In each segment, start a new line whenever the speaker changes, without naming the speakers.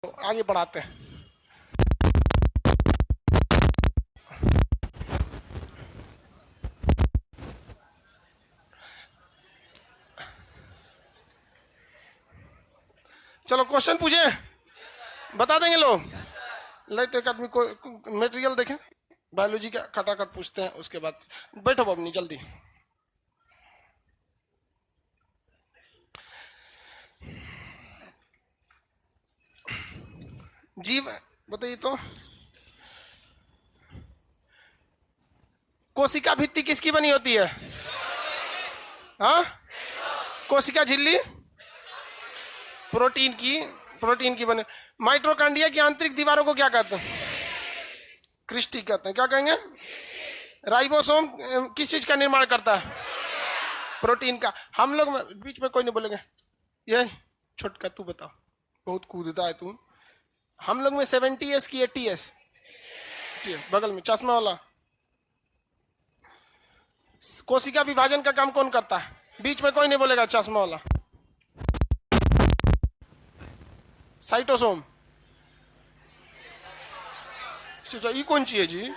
तो आगे बढ़ाते हैं। चलो क्वेश्चन पूछे, बता देंगे लोग। ले तो एक आदमी को मटेरियल देखें, बायोलॉजी का खटाखट पूछते हैं, उसके बाद बैठो बबनी जल्दी। जीव बताइए तो, कोशिका भित्ति किसकी बनी होती है? हाँ, कोशिका झिल्ली प्रोटीन की बने। माइटोकॉन्ड्रिया की आंतरिक दीवारों को क्या कहते हैं? क्रिस्टी कहते हैं। क्या कहेंगे? राइबोसोम किस चीज का निर्माण करता है? प्रोटीन का। हम लोग में बीच में कोई नहीं बोलेंगे। ये छोटका तू बता, बहुत कूदता है तू। हम लोग में 70S की 80S, बगल में चश्मा वाला। कोशिका विभाजन का काम कौन करता है? बीच में कोई नहीं बोलेगा चश्मा वाला। साइटोसोम। ये कौन ची है जी?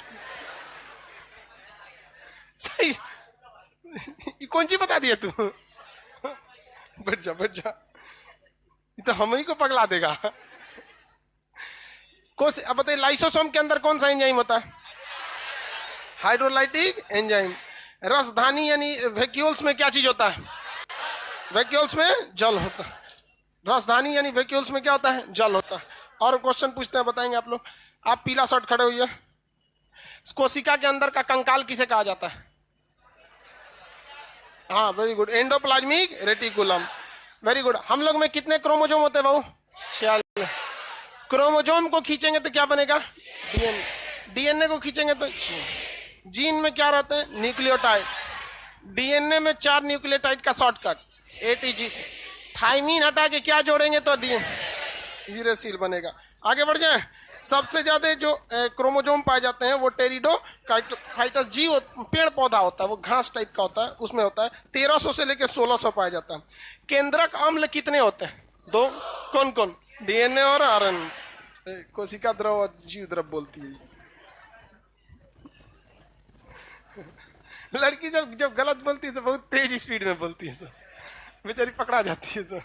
सही, ये कौन ची बता दिया तू? बैठ जा बैठ जा, ये तो हम ही को पगला देगा। अब बताइए, लाइसोसोम के अंदर कौन सा एंजाइम होता है? Hydrolytic enzyme. रसधानी यानी वैक्यूल्स में क्या चीज होता है? वैक्यूल्स में जल होता है। रसधानी यानी वैक्यूल्स में क्या होता है? जल होता है। और क्वेश्चन पूछते हैं, बताएंगे आप लोग। आप पीला शर्ट खड़े हुई है। कोशिका के अंदर का कंकाल किसे कहा जाता है? हाँ very good, endoplasmic reticulum. Very good. हम लोग में कितने क्रोमोजोम होते हैं बाबू? 46। क्रोमोजोम को खींचेंगे तो क्या बनेगा? डीएनए। डीएनए को खींचेंगे तो जीन में क्या रहते हैं? न्यूक्लियोटाइड। डीएनए में 4 न्यूक्लियोटाइड का शॉर्टकट एटीजी से। थाइमीन हटा के क्या जोड़ेंगे तो डीएनए यूरेसिल बनेगा। आगे बढ़ जाए। सबसे ज्यादा जो क्रोमोजोम पाए जाते हैं वो टेरिडोफाइटस जीव पेड़ पौधा होता है, वो घास टाइप का होता है, उसमें होता है। 1300 से लेकर 1600 पाया जाता है। केंद्रक अम्ल कितने होते हैं? 2। कौन कौन? डीएनए और आरएनए। कोशिका द्रव और जीव द्रव बोलती है। लड़की जब जब गलत बोलती है तो बहुत तेज स्पीड में बोलती है सर, बेचारी पकड़ा जाती है सर।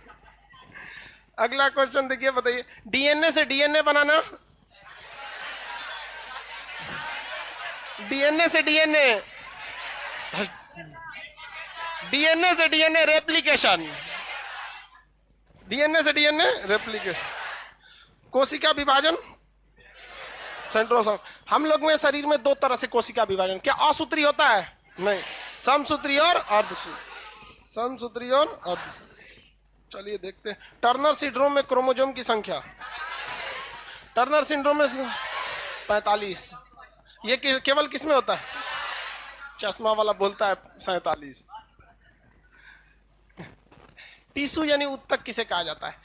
अगला क्वेश्चन देखिए, बताइए डीएनए से डीएनए बनाना। डीएनए से डीएनए, डीएनए से डीएनए रेप्लिकेशन। डीएनए से डीएनए रेप्लिकेशन। कोशिका विभाजन सेंट्रोसोम। हम लोग में शरीर में 2 तरह से कोशिका विभाजन। क्या असूत्री होता है? नहीं, समसूत्री और अर्धसूत्री। समसूत्री और अर्धसूत्री। चलिए देखते हैं। टर्नर सिंड्रोम में क्रोमोजोम की संख्या, टर्नर सिंड्रोम में 45। ये केवल किस में होता है? चश्मा वाला बोलता है 47। टिश्यू यानी उत्तक किसे कहा जाता है?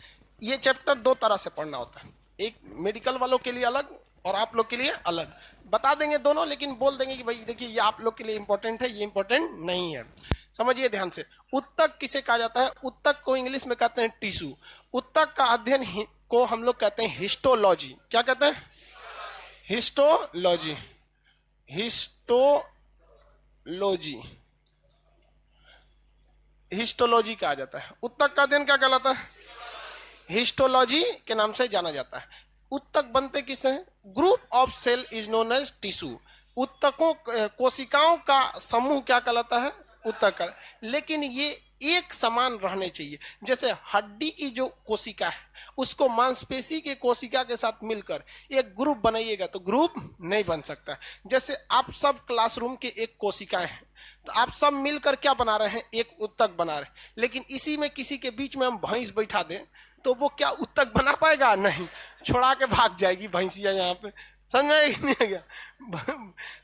ये चैप्टर 2 तरह से पढ़ना होता है, एक मेडिकल वालों के लिए अलग और आप लोग के लिए अलग। बता देंगे दोनों, लेकिन बोल देंगे कि भाई देखिए ये आप लोग के लिए इंपॉर्टेंट है, ये इंपॉर्टेंट नहीं है। समझिए ध्यान से। उत्तक किसे कहा जाता है? उत्तक को इंग्लिश में कहते हैं टिश्यू। उत्तक का अध्ययन को हम लोग कहते हैं हिस्टोलॉजी। क्या कहते हैं? हिस्टोलॉजी। हिस्टोलॉजी, हिस्टोलॉजी कहा जाता है। उत्तक का अध्ययन क्या कहलाता है? हिस्टोलॉजी के नाम से जाना जाता है। उत्तक बनते किससे हैं? Group of cell is known as tissue. उत्तकों, कोशिकाओं का समूह क्या कहलाता है? उत्तक का। लेकिन ये एक समान रहने चाहिए। जैसे हड्डी की जो कोशिका है उसको मांसपेशी के कोशिका के साथ मिलकर एक ग्रुप बनाइएगा तो ग्रुप नहीं बन सकता। जैसे आप सब क्लासरूम के एक कोशिकाएं हैं, तो आप सब मिलकर क्या बना रहे हैं? एक उत्तक बना रहे हैं। लेकिन इसी में किसी के बीच में हम भैंस बैठा दें तो वो क्या उत्तक बना पाएगा? नहीं, छोड़ा के भाग जाएगी भैंसिया यहाँ पे। समझ में नहीं आ गया?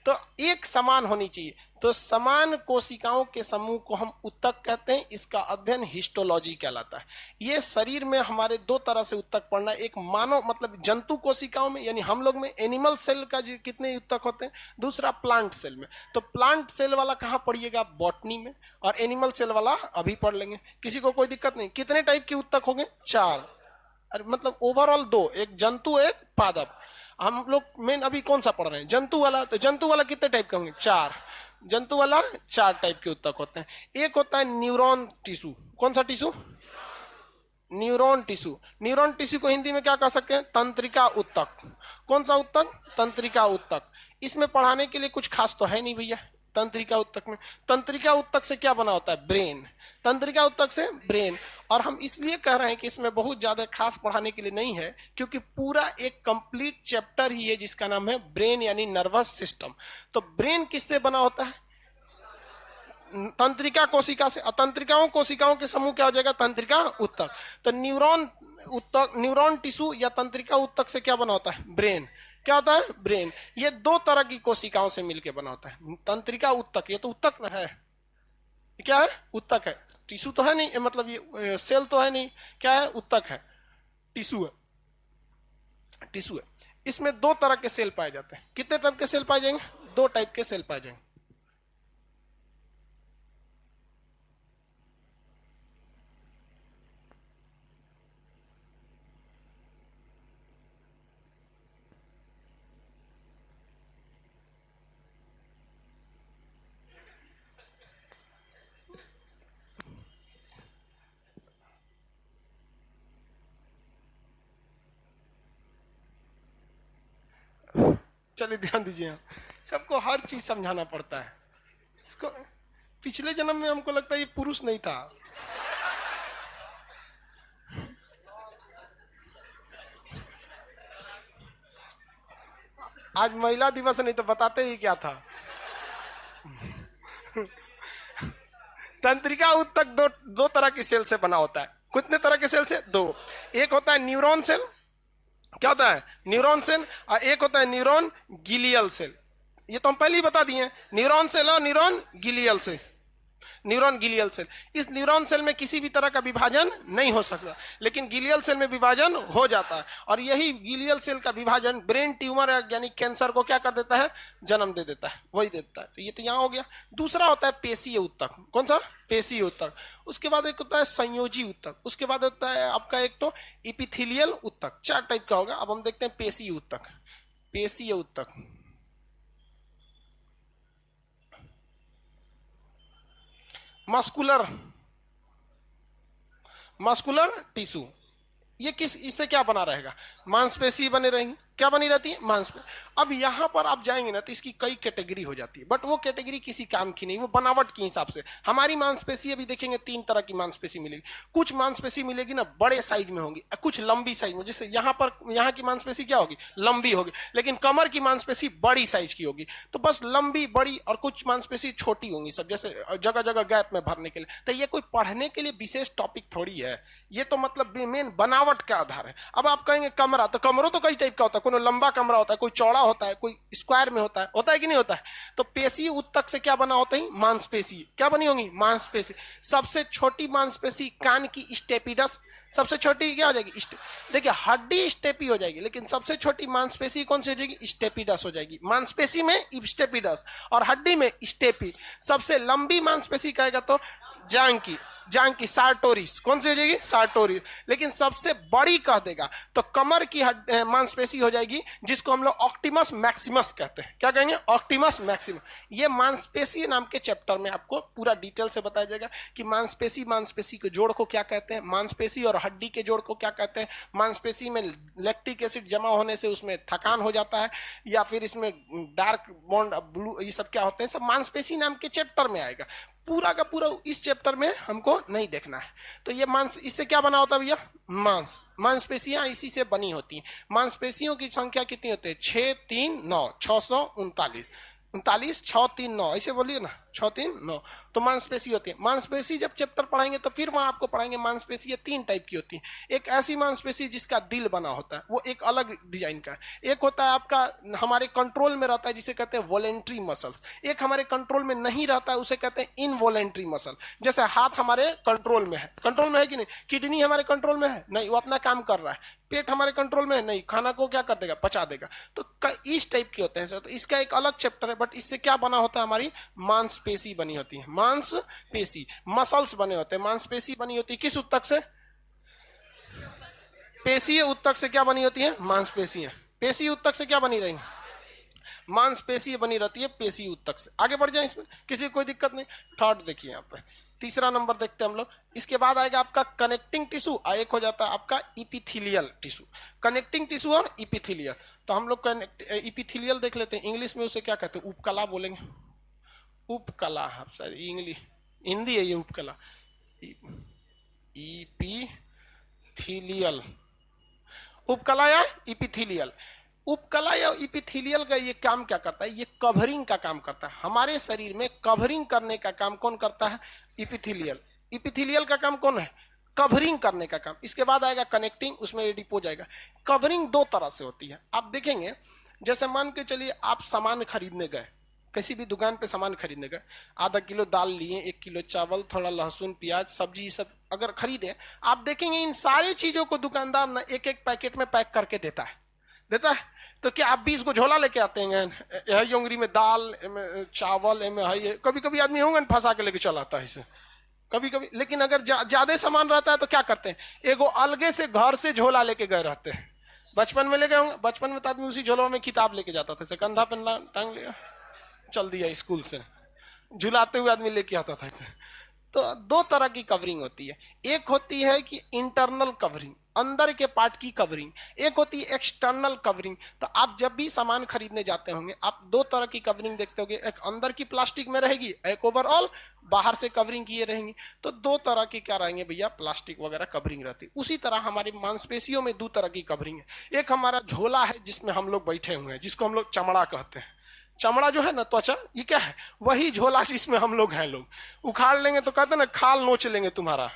तो एक समान होनी चाहिए। तो समान कोशिकाओं के समूह को हम उत्तक कहते हैं। इसका अध्ययन हिस्टोलॉजी कहलाता है। ये शरीर में हमारे 2 तरह से उत्तक पढ़ना है। एक मानव मतलब जंतु कोशिकाओं में, यानी हम लोग में एनिमल सेल का कितने उत्तक होते हैं। दूसरा प्लांट सेल में। तो प्लांट सेल वाला कहाँ पढ़िएगा? बॉटनी में। और एनिमल सेल वाला अभी पढ़ लेंगे, किसी को कोई दिक्कत नहीं। कितने टाइप के उत्तक होंगे? 4। मतलब ओवरऑल दो, एक जंतु एक पादप। हम लोग मेन अभी कौन सा पढ़ रहे हैं, जंतु वाला। तो जंतु वाला कितने टाइप के होंगे, चार। जंतु वाला चार टाइप के उत्तक होते हैं। एक होता है न्यूरॉन टिश्यू। कौन सा tissue, neuron tissue. Neuron tissue को हिंदी में क्या कह सकते हैं, तंत्रिका उत्तक। कौन सा उत्तक, तंत्रिका उत्तक। इसमें पढ़ाने के लिए कुछ खास तो है नहीं भैया। तंत्रिका उत्तक में, तंत्रिका उत्तक से क्या बना होता है, ब्रेन। तंत्रिका उत्तक से ब्रेन। और हम इसलिए कह रहे हैं कि इसमें बहुत ज्यादा खास पढ़ाने के लिए नहीं है, क्योंकि पूरा एक कंप्लीट चैप्टर ही है जिसका नाम है ब्रेन, यानी नर्वस सिस्टम। तो ब्रेन किससे बना होता है, तंत्रिका कोशिका से। तंत्रिकाओं कोशिकाओं के समूह क्या हो जाएगा, तंत्रिका उत्तक। तो न्यूरॉन उत्तक, न्यूरॉन टिश्यू या तंत्रिका उत्तक से क्या बना होता है, ब्रेन। क्या होता है, ब्रेन। ये दो तरह की कोशिकाओं से मिलकर बना होता है। तंत्रिका उत्तक, ये तो उत्तक न है, क्या है, उत्तक है। टिश्यू तो है नहीं, मतलब ये सेल तो है नहीं, क्या है, उत्तक है, टिश्यू है, टिश्यू है। इसमें दो तरह के सेल पाए जाते हैं। कितने टाइप के सेल पाए जाएंगे, दो टाइप के सेल पाए जाएंगे। चलिए ध्यान दीजिए, सबको हर चीज समझाना पड़ता है। इसको पिछले जन्म में हमको लगता है ये पुरुष नहीं था। आज महिला दिवस नहीं तो बताते ही क्या था। तंत्रिका उत्तक दो दो तरह की सेल से बना होता है। कितने तरह के सेल से, दो। एक होता है न्यूरॉन सेल, क्या होता है, न्यूरॉन सेल। और एक होता है न्यूरॉन गिलियल सेल। ये तो हम पहले ही बता दिए, न्यूरॉन सेल और neuron glial cell. Neuron glial cell, इस न्यूरॉन सेल में किसी भी तरह का विभाजन नहीं हो सकता, लेकिन गिलियल सेल में विभाजन हो जाता है। और यही गिलियल सेल का विभाजन ब्रेन ट्यूमर यानी कैंसर को क्या कर देता है, जन्म दे देता है, वही देता है। तो ये तो यहां हो गया। दूसरा होता है पेशीय उत्तक। कौन सा, पेशीय उत्तक। उसके बाद एक होता है संयोजी उत्तक। उसके बाद होता है आपका एक तो इपिथेलियल उत्तक। चार टाइप का होगा। अब हम देखते हैं पेशीय उत्तक। पेशीय उत्तक, मस्कुलर, मस्कुलर टिश्यू। ये किस, इससे क्या बना रहेगा, मांसपेशी बने रहेंगी। क्या बनी रहती है, मांसपेशी। अब यहां पर आप जाएंगे ना तो इसकी कई कैटेगरी हो जाती है, बट वो कैटेगरी किसी काम की नहीं, वो बनावट के हिसाब से। हमारी मांसपेशी अभी देखेंगे तीन तरह की मांसपेशी मिलेगी। कुछ मांसपेशी मिलेगी ना बड़े साइज में होगी, कुछ लंबी साइज में। जैसे यहां पर, यहां की मांसपेशी क्या होगी, लंबी होगी। लेकिन कमर की मांसपेशी बड़ी साइज की होगी। तो बस लंबी बड़ी, और कुछ मांसपेशी छोटी होंगी सब, जैसे जगह जगह गैप में भरने के लिए। तो ये कोई पढ़ने के लिए विशेष टॉपिक थोड़ी है, ये तो मतलब मेन बनावट का आधार है। अब आप कहेंगे कमरा, तो कमरों तो कई टाइप का होता है। कोई लंबा कमरा होता है, कोई चौड़ा होता है, कोई स्क्वायर में होता है कि नहीं होता है। तो पेशी उत्तक से क्या बना होता है, मांसपेशी। क्या बनी होंगी, मांसपेशी। सबसे छोटी मांसपेशी कान की स्टेपिडस। सबसे छोटी क्या हो जाएगी, देखिए हड्डी स्टेपी हो जाएगी, लेकिन सबसे छोटी मांसपेशी कौन सी हो जाएगी, स्टेपिडस हो जाएगी। मांसपेशी में स्टेपिडस और हड्डी में स्टेपी। सबसे लंबी मांसपेशी कहेगा तो जांग की, जांग की सार्टोरिस। कौन सी हो जाएगी, सार्टोरिस। लेकिन सबसे बड़ी कह देगा तो कमर की मांसपेशी हो जाएगी, जिसको हम लोग ऑक्टिमस मैक्सिमस कहते हैं। क्या कहेंगे, ऑक्टिमस मैक्सिमस। ये मांसपेशी नाम के चैप्टर में आपको पूरा डिटेल से बताया जाएगा कि मांसपेशी, मांसपेशी के जोड़ को क्या कहते हैं, मांसपेशी और हड्डी के जोड़ को क्या कहते हैं, मांसपेशी में लैक्टिक एसिड जमा होने से उसमें थकान हो जाता है, या फिर इसमें डार्क बॉन्ड ब्लू, ये सब क्या होते हैं, सब मांसपेशी नाम के चैप्टर में आएगा। पूरा का पूरा इस चैप्टर में हमको नहीं देखना है। तो ये मांस, इससे क्या बना होता है भैया, मांस। मांसपेशियां इसी से बनी होती हैं। मांसपेशियों की संख्या कितनी होती है, 6 3 9, 639, 39 6 3 9, ऐसे बोलिए ना, 6 3 9। तो मांसपेशी होती है। मांसपेशी जब चैप्टर पढ़ाएंगे तो फिर वहां आपको पढ़ाएंगे मांसपेशी तीन टाइप की होती है। एक ऐसी मांसपेशी जिसका दिल बना होता है, वो एक अलग डिजाइन का है। एक होता है आपका हमारे कंट्रोल में रहता है, जिसे कहते हैं वॉलेंट्री मसल्स। एक हमारे कंट्रोल में नहीं रहता है, उसे कहते हैं इनवॉलेंट्री मसल। जैसे हाथ हमारे कंट्रोल में है, कंट्रोल में है कि नहीं, किडनी हमारे कंट्रोल में है नहीं, वो अपना काम कर रहा है। पेट हमारे कंट्रोल में है नहीं, खाना को क्या कर देगा, पचा देगा। तो इस टाइप के होते हैं सर। तो इसका एक अलग चैप्टर है, बट इससे क्या बना होता है, हमारी मांसपेशी बनी होती है। मांसपेशी, मसल्स बने होते हैं। मांसपेशी बनी होती है किस उत्तक से, पेशीय उत्तक से क्या बनी होती है? मांसपेशियां। पेशीय उत्तक से क्या बनी रही? मांसपेशीय बनी रहती है पेशी उत्तक से। आगे बढ़ जाए, इसमें किसी को कोई दिक्कत नहीं। थर्ड देखिए यहाँ पर, तीसरा नंबर देखते हैं हम लोग। इसके बाद आएगा आपका कनेक्टिंग टिश्यू, एक हो जाता है आपका इपिथेलियल टिश्यू। कनेक्टिंग टिश्यू और इपिथेलियल, तो हम लोग इपिथेलियल देख लेते हैं। इंग्लिश में उसे क्या कहते हैं? उपकला बोलेंगे। उपकला, आप शायद इंग्लिश, हिंदी है ये उपकला। इपिथेलियल, उपकला या इपिथेलियल। उपकला या इपिथेलियल का ये काम क्या करता है? ये कवरिंग का काम करता है। हमारे शरीर में कवरिंग करने का काम कौन करता है? इपिथेलियल। इपिथेलियल का काम कौन है? कवरिंग करने का काम। इसके बाद आएगा कनेक्टिंग, उसमें एडिपोज आएगा। कवरिंग दो तरह से होती है, आप देखेंगे। जैसे मान के चलिए आप सामान खरीदने गए, किसी भी दुकान पे सामान खरीदने गए, आधा किलो दाल लिए, 1 किलो चावल, थोड़ा लहसुन, प्याज, सब्जी, सब अगर खरीदे, आप देखेंगे इन सारी चीजों को दुकानदार ना एक एक पैकेट में पैक करके देता है। तो क्या आप 20 को झोला लेके आते हैं? योंगरी में दाल, चावल, कभी कभी आदमी होंगे फंसा के लेके चला आता है इसे, कभी कभी। लेकिन अगर ज्यादा सामान रहता है तो क्या करते हैं? एगो अलगे से घर से झोला लेके गए रहते हैं। बचपन में लेके होंगे, बचपन में तो आदमी उसी झोला में किताब लेके जाता था, कंधा पे टांग लिया, चल दिया स्कूल से, झुलाते हुए आदमी लेके आता था इसे। तो दो तरह की कवरिंग होती है। एक होती है कि इंटरनल कवरिंग, अंदर के पार्ट की कवरिंग। एक होती है एक्सटर्नल कवरिंग। तो आप जब भी सामान खरीदने जाते होंगे, आप दो तरह की कवरिंग देखते होंगे। एक अंदर की प्लास्टिक में रहेगी, एक ओवरऑल बाहर से कवरिंग किए रहेंगी। तो दो तरह की क्या रहेंगे भैया? प्लास्टिक वगैरह कवरिंग रहती है। उसी तरह हमारी मांसपेशियों में दो तरह की कवरिंग है। एक हमारा झोला है जिसमें हम लोग बैठे हुए हैं, जिसको हम लोग चमड़ा कहते हैं। चमड़ा जो है ना, त्वचा, ये क्या है? वही झोला जिसमें हम लोग हैं। लोग उखाड़ लेंगे तो कहते हैं ना, खाल नोच लेंगे तुम्हारा,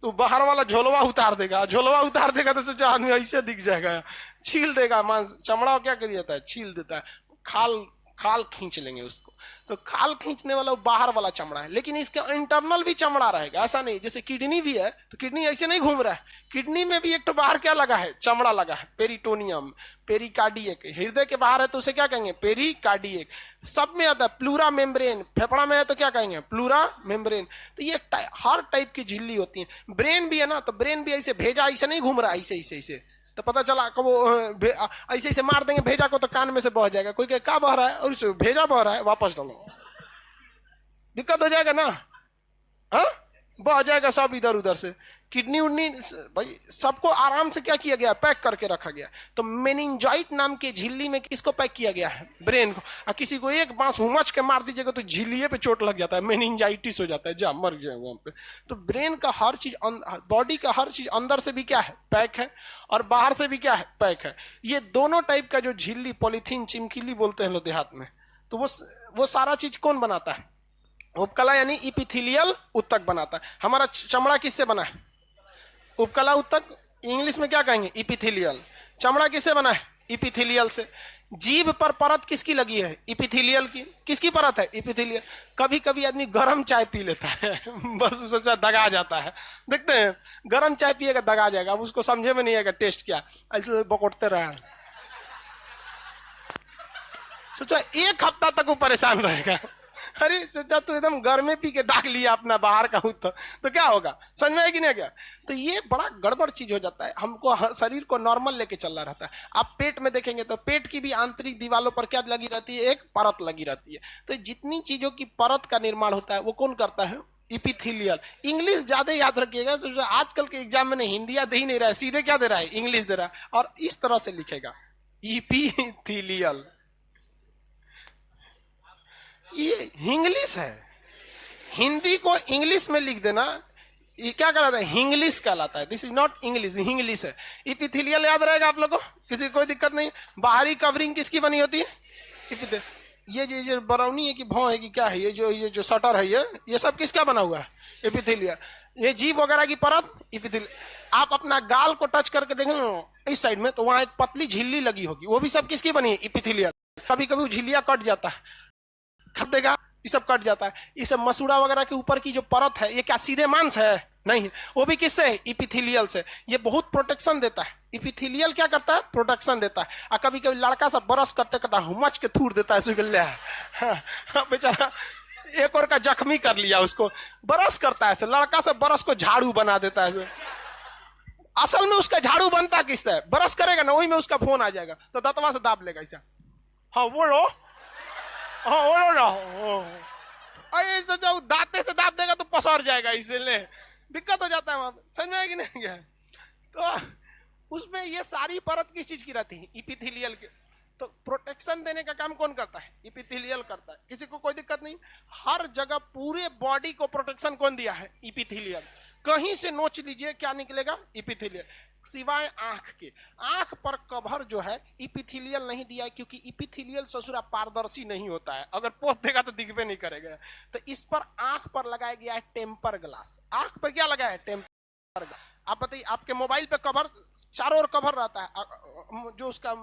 तो बाहर वाला झोलवा उतार देगा। झोलवा उतार देगा तो सोचा आदमी ऐसे दिख जाएगा, छील देगा। मांस चमड़ा क्या कर जाता है? छील देता है। खाल खाल खींच लेंगे उसको। तो खाल खींचने वाला वो बाहर वाला चमड़ा है। लेकिन इसका इंटरनल भी चमड़ा रहेगा, ऐसा नहीं। जैसे किडनी भी है, तो किडनी ऐसे नहीं घूम रहा है, किडनी में भी एक तो बाहर क्या लगा है? चमड़ा लगा है, पेरिटोनियम, पेरिकार्डियक। हृदय के बाहर है तो उसे क्या कहेंगे? पेरिकार्डियक। सब में आता है प्लूरा मेम्ब्रेन। फेफड़ा में है तो क्या कहेंगे? Pleura membrane. तो ये हर टाइप की झिल्ली होती है। ब्रेन भी है ना, तो ब्रेन भी ऐसे भेजा ऐसे नहीं घूम रहा है, ऐसे ऐसे ऐसे। तो पता चला कि वो ऐसे ऐसे मार देंगे भेजा को तो कान में से बह जाएगा। कोई कहे क्या बह रहा है? और इसे भेजा बह रहा है, वापस डालो, दिक्कत हो जाएगा ना। हाँ, बह जाएगा सब इधर उधर से। किडनी उडनी भाई सबको आराम से क्या किया गया? पैक करके रखा गया। तो मेनिंजाइट नाम के झिल्ली में किसको पैक किया गया है? ब्रेन को। किसी को एक बांस उमच के मार दीजिएगा तो झिल्लिए पे चोट लग जाता है, मेनिंजाइटिस हो जाता है, जा मर जाए वहां पे। तो ब्रेन का हर चीज, बॉडी का हर चीज अंदर से भी क्या है? पैक है, और बाहर से भी क्या है? पैक है। ये दोनों टाइप का जो झिल्ली, पॉलीथीन, चिमकिली बोलते हैं लोग देहात में, तो वो सारा चीज कौन बनाता है? उपकला यानी इपिथेलियल उत्तक बनाता है। हमारा चमड़ा किससे बना है? उपकला उत्तक, इंग्लिश में क्या कहेंगे? इपिथेलियल। चमड़ा किससे बना है? इपिथेलियल से। जीभ पर परत किसकी लगी है? इपिथेलियल की। किसकी परत है? इपिथेलियल। कभी कभी आदमी गर्म चाय पी लेता है बस सोचा दगा जाता है। देखते हैं, गर्म चाय पिएगा दगा जाएगा। अब उसको समझे में नहीं आएगा टेस्ट क्या, ऐसे बकोटते रहा, सोचा 1 हफ्ता तक वो परेशान रहेगा। अरे सोचा तो एकदम गर्मे पी के दाग लिया अपना बाहर का तो क्या होगा? समझ में आएगी नहीं क्या? तो ये बड़ा गड़बड़ चीज हो जाता है। हमको शरीर को नॉर्मल लेके चलना रहता है। आप पेट में देखेंगे तो पेट की भी आंतरिक दीवारों पर क्या लगी रहती है? एक परत लगी रहती है। तो जितनी चीजों की परत का निर्माण होता है वो कौन करता है? इपिथेलियल। इंग्लिश ज्यादा याद रखिएगा, तो आजकल के एग्जाम में हिंदी दे ही नहीं रहा है, सीधे क्या दे रहा है? इंग्लिश दे रहा है। और इस तरह से लिखेगा, इपिथेलियल। ये इंग्लिश है, हिंदी को इंग्लिश में लिख देना, ये क्या कहलाता है? हिंग्लिश कहलाता है। This is not English, English है। इपिथेलियल याद रहेगा आप लोगों को, किसी कोई दिक्कत नहीं। बाहरी कवरिंग किसकी बनी होती है? ये बरौनी है कि भाव है कि क्या है? ये जो शटर है, ये सब किसका बना हुआ है? इपिथेलियल। ये जीभ वगैरह की परत इपिथेलियल। आप अपना गाल को टच करके देखें इस साइड में, तो वहां एक पतली झिल्ली लगी होगी, वो भी सब किसकी बनी है? इपिथेलियल। कभी कभी झिल्लियां कट जाता है, खट देगा, ये सब कट जाता है। ये सब मसूड़ा वगैरह के ऊपर की जो परत है, ये क्या सीधे मांस है? नहीं, वो भी किससे है? इपिथेलियल से। ये बहुत प्रोटेक्शन देता है। इपिथेलियल क्या करता है? प्रोटेक्शन देता है। और कभी कभी लड़का सब ब्रश करते करता हुमच के थूर देता है, बेचारा एक और का जख्मी कर लिया, उसको ब्रश करता है, लड़का सब ब्रश को झाड़ू बना देता है। असल में उसका झाड़ू बनता किससे? ब्रश करेगा ना, वही में उसका फोन आ जाएगा, तो दतवा से दाब लेगा ऐसा। हाँ बोलो, हाँ बोलो ना, अरे जो दांते से दाब देगा तो पसर जाएगा, इसलिए दिक्कत हो जाता है वहां पे। समझ में आएगी नहीं क्या? तो उसमें ये सारी परत किस चीज की रहती है? इपिथेलियल के। तो प्रोटेक्शन देने का काम कौन करता है? इपिथेलियल करता है। किसी को कोई दिक्कत नहीं, हर जगह पूरे बॉडी को प्रोटेक्शन कौन दिया है? इपिथेलियल। कहीं से नोच लीजिए, क्या निकलेगा? इपिथेलियल, सिवाय आंख के। आंख पर कवर जो है इपिथेलियल नहीं दिया है, क्योंकि इपिथेलियल ससुरा पारदर्शी नहीं होता है, अगर पोत देगा तो दिखबे नहीं करेगा। तो इस पर आंख पर लगाया गया है टेम्पर ग्लास। आंख पर क्या लगा है? Temper glass. आप बताइए, आपके मोबाइल पे कवर चारों ओर कवर रहता है, जो उसका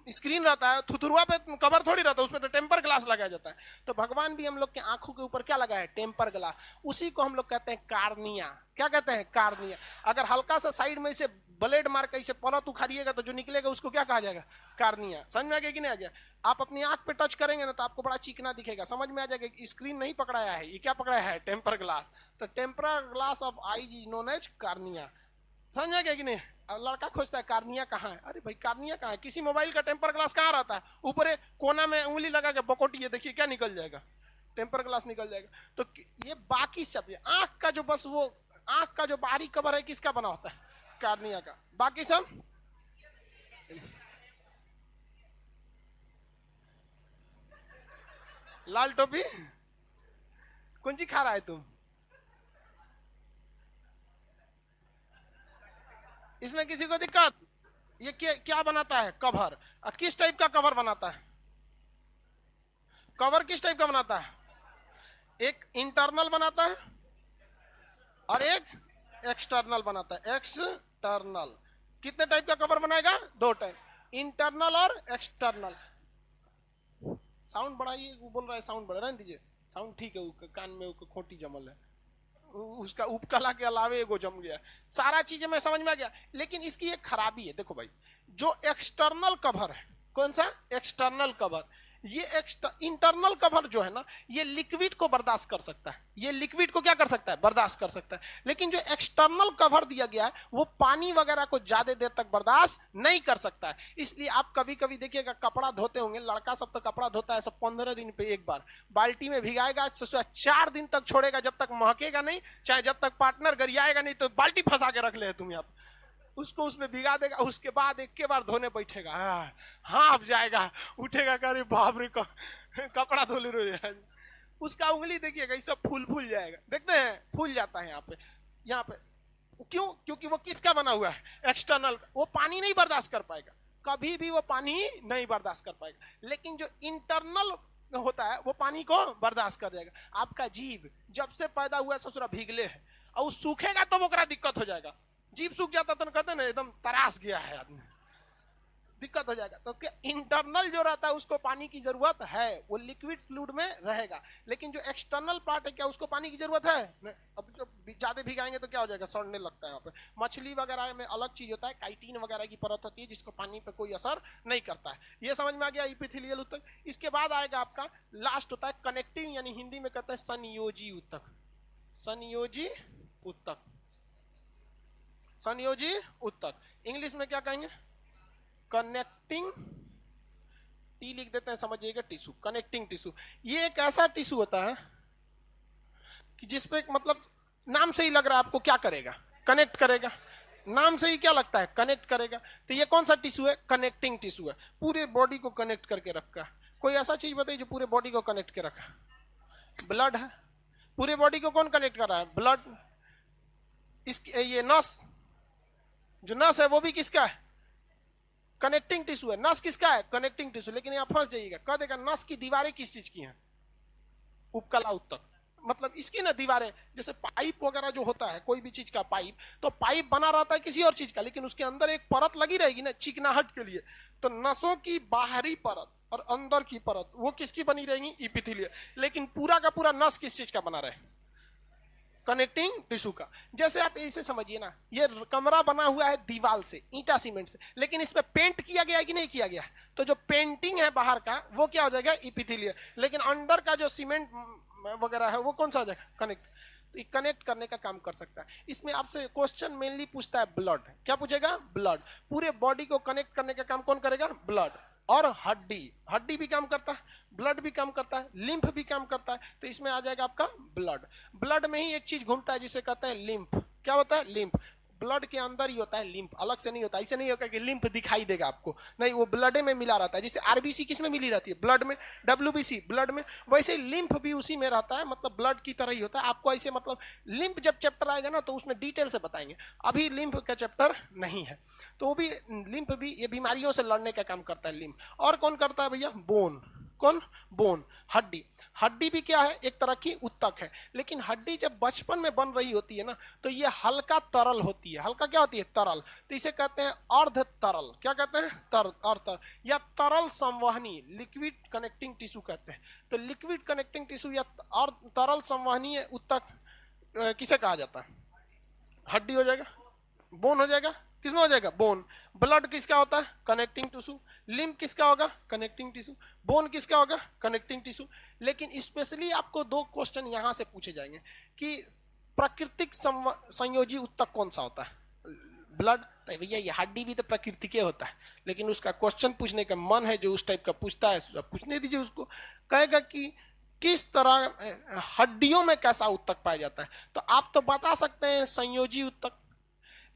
स्क्रीन रहता है, थुथुरुआ पे कवर थोड़ी रहता है, उसमें तो टेम्पर ग्लास लगाया जाता है। तो भगवान भी हम लोग के आंखों के ऊपर क्या लगा है? Temper glass. उसी को हम लोग कहते हैं कार्निया। क्या कहते हैं? कार्निया। अगर हल्का सा साइड में इसे ब्लेड मार के इसे परत उखाड़िएगा तो जो निकलेगा उसको क्या कहा जाएगा? कार्निया। समझ में आ गया कि नहीं आ गया? आप अपनी आंख पे टच करेंगे ना तो आपको बड़ा चिकना दिखेगा, समझ में आ जाएगा स्क्रीन नहीं पकड़ाया है, ये क्या पकड़ाया है? Temper glass. तो temper glass of eyes is known as cornea. समझ में आ गया कि नहीं? लड़का खोजता है कार्निया कहाँ है। अरे भाई कार्निया कहाँ है? किसी मोबाइल का टेम्पर ग्लास कहाँ रहता है? ऊपर कोना में उंगली लगा के बकोटिए, देखिए क्या निकल जाएगा? टेम्पर ग्लास निकल जाएगा। तो ये बाकी सब, आंख का जो बस वो आंख का जो बाहरी कवर है किसका बना होता है? कार्निया का। बाकी सब लाल टोपी कौन सी खा रहा है तुम? इसमें किसी को दिक्कत? ये क्या बनाता है? कवर। किस टाइप का कवर बनाता है? कवर किस टाइप का बनाता है? एक इंटरनल बनाता है और एक एक्सटर्नल बनाता है। एक्सटर्नल। कितने टाइप का कवर बनाएगा? दो टाइप, इंटरनल और एक्सटर्नल। साउंड बढ़ाइए, वो बोल रहा है साउंड बढ़ा दीजिए। साउंड ठीक है, कान में खोटी जमल है, उसका उपकला के अलावे एगो जम गया। सारा चीजें मैं समझ में आ गया, लेकिन इसकी एक खराबी है। देखो भाई, जो एक्सटर्नल कवर है, कौन सा? External cover. ये इंटरनल कवर जो है ना, ये लिक्विड को बर्दाश्त कर सकता है। ये लिक्विड को क्या कर सकता है? बर्दाश्त कर सकता है। लेकिन जो एक्सटर्नल कवर दिया गया है वो पानी वगैरह को ज्यादा देर तक बर्दाश्त नहीं कर सकता है। इसलिए आप कभी कभी देखिएगा, कपड़ा धोते होंगे, लड़का सब तो कपड़ा धोता है सब 15 दिन पे एक बार, बाल्टी में भिगाएगा, 4 दिन तक छोड़ेगा, जब तक महकेगा नहीं, चाहे जब तक पार्टनर गरियाएगा नहीं, तो बाल्टी फंसा के रख ले तुम यहाँ, उसको उसमें भिगा देगा। उसके बाद एक के बार धोने बैठेगा, हाँ जाएगा, उठेगा, करे बाप रे कपड़ा धो ले रहे, उसका उंगली देखिएगा ये सब फूल जाएगा। देखते हैं फूल जाता है यहाँ पे। क्यों? क्योंकि वो किसका बना हुआ है? एक्सटर्नल। वो पानी नहीं बर्दाश्त कर पाएगा, कभी भी वो पानी नहीं बर्दाश्त कर पाएगा। लेकिन जो इंटरनल होता है वो पानी को बर्दाश्त कर जाएगा। आपका जीभ जब से पैदा हुआ ससुरा भीगले है, और सूखेगा तो वो दिक्कत हो जाएगा। जीभ सूख जाता तो कहते ना एकदम तरास गया है आदमी, दिक्कत हो जाएगा। तो क्या इंटरनल जो रहता है उसको पानी की जरूरत है, वो लिक्विड फ्लूइड में रहेगा। लेकिन जो एक्सटर्नल पार्ट है, क्या उसको पानी की जरूरत है? नहीं। अब जो ज्यादा भिगाएंगे तो क्या हो जाएगा? सड़ने लगता है। यहाँ पे मछली वगैरह में अलग चीज होता है, काइटिन वगैरह की परत होती है जिसको पानी पे कोई असर नहीं करता है। ये समझ में आ गया इपिथेलियल ऊतक। इसके बाद आएगा आपका लास्ट होता है कनेक्टिंग, यानी हिंदी में कहते हैं संयोजी ऊतक। संयोजी ऊतक, संयोजी ऊतक, इंग्लिश में क्या कहेंगे? कनेक्टिंग, टी लिख देते हैं, समझिएगा टिश्यू, कनेक्टिंग टिश्यू। ये एक ऐसा टिश्यू होता है कि जिसपे मतलब नाम से ही लग रहा है आपको क्या करेगा? कनेक्ट करेगा। नाम से ही क्या लगता है? कनेक्ट करेगा। तो ये कौन सा टिश्यू है? कनेक्टिंग टिश्यू है, पूरे बॉडी को कनेक्ट करके रखा है। कोई ऐसा चीज बताइए जो पूरे बॉडी को कनेक्ट के रखा? ब्लड है। पूरे बॉडी को कौन कनेक्ट कर रहा है? ब्लड। इसकी ये नस, जो नस है वो भी किसका है? कनेक्टिंग टिश्यू है। नस किसका है? Connecting tissue. लेकिन यहां फंस जाइएगा, कह देगा नस की दीवारें किस चीज की हैं? उपकला ऊतक। मतलब इसकी ना दीवारें, जैसे पाइप वगैरह जो होता है, कोई भी चीज का पाइप, तो पाइप बना रहता है किसी और चीज का, लेकिन उसके अंदर एक परत लगी रहेगी ना चिकनाहट के लिए। तो नसों की बाहरी परत और अंदर की परत वो किसकी बनी रहेंगी? इपिथेलियल। लेकिन पूरा का पूरा नस किस चीज का बना रहे? कनेक्टिंग टिश्यू का। जैसे आप इसे समझिए ना, ये कमरा बना हुआ है दीवार से, ईंटा सीमेंट से, लेकिन इस पे पेंट किया गया है कि नहीं किया गया? तो जो पेंटिंग है बाहर का वो क्या हो जाएगा? इपिथेलियल। लेकिन अंदर का जो सीमेंट वगैरह है वो कौन सा हो जाएगा? कनेक्ट। तो ये कनेक्ट करने का काम कर सकता है। इसमें आपसे क्वेश्चन मेनली पूछता है ब्लड, क्या पूछेगा? ब्लड। पूरे बॉडी को कनेक्ट करने का काम कौन करेगा? ब्लड। और हड्डी, हड्डी भी काम करता है, ब्लड भी काम करता है, लिम्फ भी काम करता है, तो इसमें आ जाएगा आपका ब्लड। ब्लड में ही एक चीज घूमता है जिसे कहते हैं लिम्फ। क्या होता है? लिम्फ। ब्लड के अंदर ही होता है लिम्फ, अलग से नहीं होता। ऐसे नहीं होगा कि लिम्फ दिखाई देगा आपको, नहीं, वो ब्लड में मिला रहता है। जैसे आरबीसी किस में मिली रहती है? ब्लड में। डब्ल्यूबीसी ब्लड में, वैसे लिम्फ भी उसी में रहता है, मतलब ब्लड की तरह ही होता है। आपको ऐसे मतलब लिम्फ जब चैप्टर आएगा ना तो उसमें डिटेल से बताएंगे, अभी लिम्फ का चैप्टर नहीं है। तो वो भी लिम्फ भी ये बीमारियों से लड़ने का काम करता है, लिम्फ। और कौन करता है भैया? बोन। कौन? बोन, हड्डी। हड्डी भी क्या है? एक तरह की उत्तक है। लेकिन हड्डी जब बचपन में बन रही होती है ना तो ये हल्का तरल होती है। हल्का क्या होती है? तरल। तो इसे कहते हैं अर्ध तरल। क्या कहते हैं? तरल या तरल संवहनी, लिक्विड कनेक्टिंग टिश्यू कहते हैं। तो लिक्विड कनेक्टिंग टिश्यू या तरल संवहनीय उत्तक किसे कहा जाता है? हड्डी हो जाएगा, बोन हो जाएगा। किसमें हो जाएगा? बोन। ब्लड किसका होता है? Connecting tissue. लिम्फ किसका होगा? Connecting tissue. बोन किसका होगा? Connecting tissue. लेकिन स्पेशली आपको दो क्वेश्चन यहां से पूछे जाएंगे कि प्राकृतिक संयोजी उत्तक कौन सा होता है? ब्लड। तो भैया ये हड्डी भी तो प्रकृति के होता है, लेकिन उसका क्वेश्चन पूछने का मन है जो उस टाइप का पूछता है, पूछने दीजिए उसको। कहेगा कि किस तरह हड्डियों में कैसा उत्तक पाया जाता है? तो आप तो बता सकते हैं संयोजी उत्तक,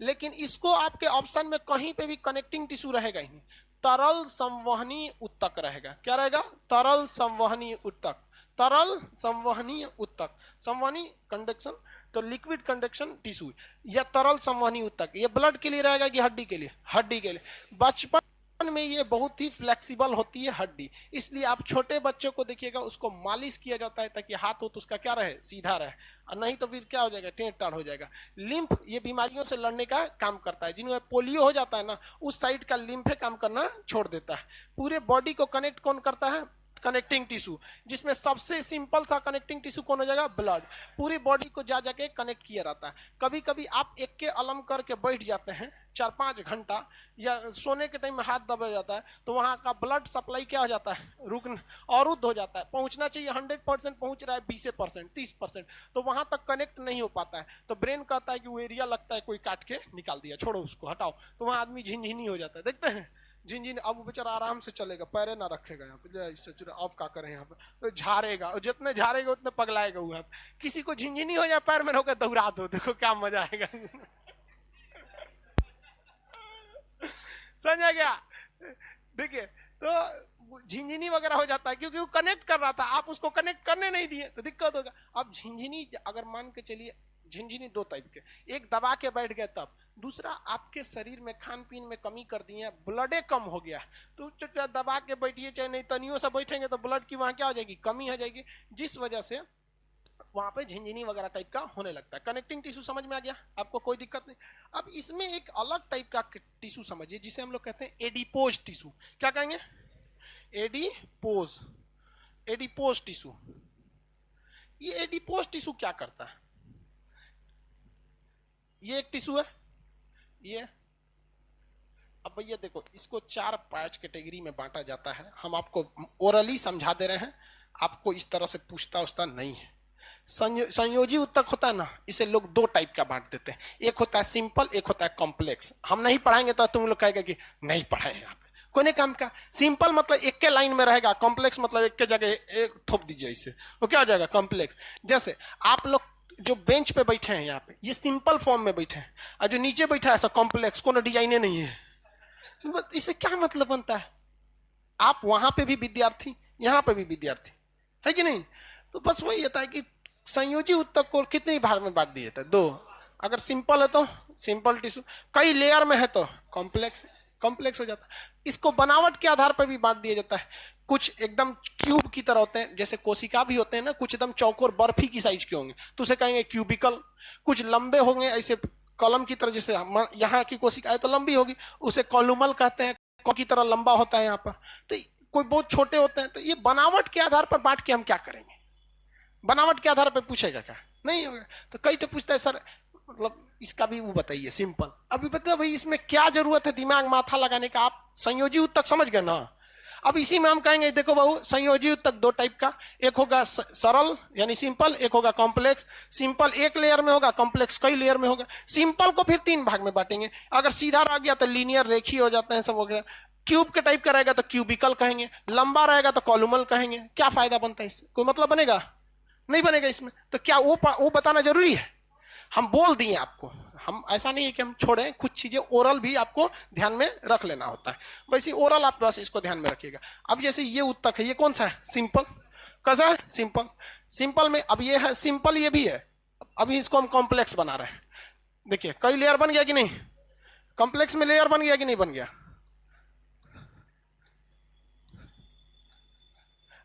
लेकिन इसको आपके ऑप्शन में कहीं पे भी कनेक्टिंग टिश्यू रहेगा ही नहीं, तरल संवहनी उत्तक रहेगा। क्या रहेगा? तरल संवहनी उत्तक। तरल संवहनीय उत्तक, संवहनी कंडक्शन, तो लिक्विड कंडक्शन टिश्यू या तरल संवहनी उत्तक। ये ब्लड के लिए रहेगा कि हड्डी के लिए? हड्डी के लिए। बचपन में ये बहुत ही फ्लेक्सिबल होती है हड्डी, इसलिए आप छोटे बच्चों को देखिएगा उसको मालिश किया जाता है ताकि हाथ हो तो उसका क्या रहे? सीधा रहे, और नहीं तो फिर क्या हो जाएगा? टेढ़ टाढ़ हो जाएगा। लिम्फ ये बीमारियों से लड़ने का काम करता है। जिन्हें पोलियो हो जाता है ना, उस साइड का लिम्फ काम करना छोड़ देता है। पूरे बॉडी को कनेक्ट कौन करता है? कनेक्टिंग टिश्यू, जिसमें सबसे सिंपल सा कनेक्टिंग टिश्यू कौन हो जाएगा? ब्लड। पूरी बॉडी को जा जाके कनेक्ट किया रहता है। कभी कभी आप एक के अलम करके बैठ जाते हैं 4-5 घंटा, या सोने के टाइम में हाथ दबा जाता है, तो वहां का ब्लड सप्लाई क्या हो जाता है? अवरुद्ध हो जाता है। पहुंचना चाहिए 100% पहुंच रहा है 20%, 30%, तो वहां तक कनेक्ट नहीं हो पाता है। तो ब्रेन कहता है कि वो एरिया लगता है कोई काट के निकाल दिया, छोड़ो उसको, हटाओ। तो वहां आदमी झिनझिनी हो जाता है, देखते हैं झिनझिन। अब वो बेचारा आराम से चलेगा, पैरे ना रखेगा यहाँ पे, इससे अब क्या करें यहाँ पे, तो झाड़ेगा, और जितने झाड़ेगा उतने पगलाएगा वो। किसी को झिनझिनी हो जाए पैर में, होकर दौड़ा दो, देखो क्या मजा आएगा। समझा गया? देखिए, तो झिनझिनी वगैरह हो जाता है क्योंकि वो कनेक्ट कर रहा था, आप उसको कनेक्ट करने नहीं दिए तो दिक्कत होगा। अब झिनझिनी अगर मान के चलिए, झिनझिनी दो टाइप के, एक दबा के बैठ गए तब, दूसरा आपके शरीर में खान पीन में कमी कर दिए, ब्लडे कम हो गया, तो दबा के बैठिए चाहे नहीं तनियों से बैठेंगे तो ब्लड की वहां क्या हो जाएगी? कमी हो जाएगी, जिस वजह से वहां पे झिनझिनी वगैरह टाइप का होने लगता है। कनेक्टिंग टिश्यू समझ में आ गया आपको? कोई दिक्कत नहीं। अब इसमें एक अलग टाइप का टिश्यू समझिए जिसे हम लोग कहते हैं एडिपोज टिश्यू। क्या कहेंगे? Adipose, adipose tissue. ये एडिपोज टिश्यू क्या करता है? ये एक टिश्यू है, ये। अब भैया देखो, इसको 4 पार्ट कैटेगरी में बांटा जाता है। हम आपको ओरली समझा दे रहे हैं, आपको इस तरह से पूछता उछता नहीं है। संयोजी उत्तक होता है ना, इसे लोग 2 टाइप का बांट देते हैं। एक होता है सिंपल, एक होता है कॉम्प्लेक्स। हम नहीं पढ़ाएंगे तो तुम लोग कहेगा कि नहीं पढ़ाए यहाँ पे, कोई नहीं काम का। सिंपल मतलब एक के लाइन में रहेगा, कॉम्प्लेक्स मतलब एक के जगह एक थोप दीजिए इसे, वो क्या हो जाएगा? कॉम्प्लेक्स। जैसे आप लोग जो बेंच पे बैठे हैं यहाँ पे, ये सिंपल फॉर्म में बैठे हैं, और जो नीचे बैठा है ऐसा कॉम्प्लेक्स, कोनो डिजाइने नहीं है। इससे क्या मतलब बनता है? आप वहां पे भी विद्यार्थी, यहां पे भी विद्यार्थी, है कि नहीं? तो बस वही होता है कि संयोजी उत्तक को कितनी भाग में बांट दिए थे? 2। अगर सिंपल है तो सिंपल टिश्यू, कई लेयर में है तो कॉम्प्लेक्स, कॉम्प्लेक्स हो जाता है। इसको बनावट के आधार पर भी बांट दिया जाता है। कुछ एकदम क्यूब की तरह होते हैं, जैसे कोशिका भी होते हैं ना, कुछ एकदम चौकोर बर्फी की साइज के होंगे तो उसे कहेंगे क्यूबिकल। कुछ लंबे होंगे ऐसे कॉलम की तरह, जैसे यहाँ की कोशिका है तो लंबी होगी, उसे कॉलुमल कहते हैं, की तरह लंबा होता है यहाँ पर। तो कोई बहुत छोटे होते हैं। तो ये बनावट के आधार पर बांट के हम क्या करेंगे? बनावट के आधार पर पूछेगा क्या? नहीं होगा। तो कई तो पूछता है सर मतलब इसका भी वो बताइए सिंपल। अभी बताओ भाई, इसमें क्या जरूरत है दिमाग माथा लगाने का? आप संयोजी उत्तक समझ गए ना? अब इसी में हम कहेंगे देखो बाबू संयोजी उत्तक दो टाइप का, एक होगा सरल यानी सिंपल, एक होगा कॉम्प्लेक्स। सिंपल एक लेयर में होगा, कॉम्प्लेक्स कई लेयर में होगा। सिंपल को फिर तीन भाग में बांटेंगे, अगर सीधा रह गया तो लीनियर रेखीय हो जाते हैं सब हो गया। क्यूब के टाइप का रहेगा तो क्यूबिकल कहेंगे, लंबा रहेगा तो कॉलुमल कहेंगे। क्या फायदा बनता है इससे, कोई मतलब बनेगा नहीं बनेगा इसमें, तो क्या वो बताना जरूरी है? हम बोल दिए आपको, हम ऐसा नहीं है कि हम छोड़ें, कुछ चीजें ओरल भी आपको ध्यान में रख लेना होता है, वैसे ओरल आप बस इसको ध्यान में रखिएगा। अब जैसे ये उत्तक है, ये कौन सा है? सिंपल। कैसा है? सिंपल। सिंपल में अब ये है सिंपल, ये भी है, अभी इसको हम कॉम्प्लेक्स बना रहे हैं। देखिए कई लेयर बन गया कि नहीं, कॉम्प्लेक्स में लेयर बन गया कि नहीं बन गया।